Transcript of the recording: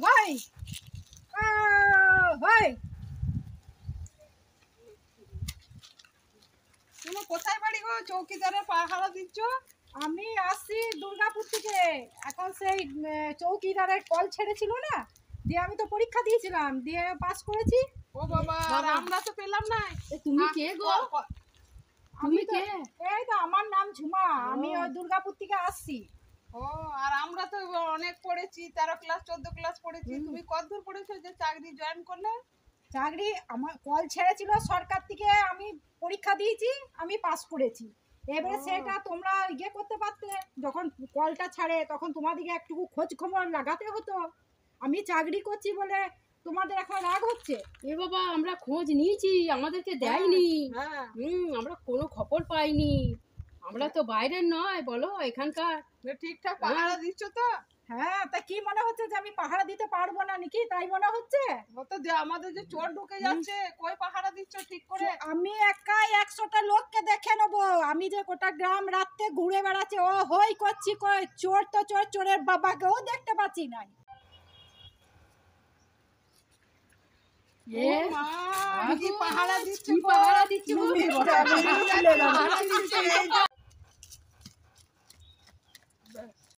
ভাই ভাই তুমি কোথায় বাড়ি গো? চৌকিদারের পাহারা দিচ্ছ? আমি আসছি দুর্গাপুর থেকে। এখন সেই চৌকিদারের কল ছেড়েছিল না, দিয়ে আমি তো পরীক্ষা দিয়েছিলাম, দিয়ে পাস করেছি। ও বাবা, আর আমরা তো পেলাম না। তুমি কে গো? আমি তুমি তো কে? এই তো আমার নাম ঝুমা, আমি ওই দুর্গাপুর থেকে আসছি। ও, আর আমরা তো অনেক পড়েছি, 13 ক্লাস 14 ক্লাস পড়েছি। তুমি কতদূর পড়েছো যে চাকরি জয়েন করলে? চাকরি আমার কল ছেড়েছিল সরকার থেকে, আমি পরীক্ষা দিয়েছি, আমি পাস করেছি। এবারে সেটা তোমরা ইয়ে করতে পারতে, যখন কলটা ছাড়ে তখন তোমাদেরকে একটু খোঁজ খবর লাগাতে হতো। আমি চাকরি করছি বলে তোমাদের এখন রাগ হচ্ছে? এ বাবা, আমরা খোঁজ নিয়েছি, আমাদেরকে দেয়নি। হ্যাঁ, আমরা কোনো খবর পাইনি। আমরা তো বাইরের নয়, বলো এখানকার। ঠিকঠাক পাহারা দিচ্ছ তো? হ্যাঁ, তা কি মনে হচ্ছে যে আমি পাহারা দিতে পারবো না নাকি, তাই মনে হচ্ছে? অত যে আমাদের যে চোর ঢুকে যাচ্ছে, কই পাহারা দিচ্ছ ঠিক করে? আমি একাই 100টা লোককে দেখে নেবো। আমি যে গোটা গ্রাম রাতে ঘুরে বেড়াচ্ছি, ও হই করছি, কই চোর তো চোর, চোরের বাবাকেও দেখতে পাচ্ছি নাই। ও মা, কি পাহারা দিচ্ছ? কি পাহারা দিচ্ছ? পাহারা দিচ্ছ?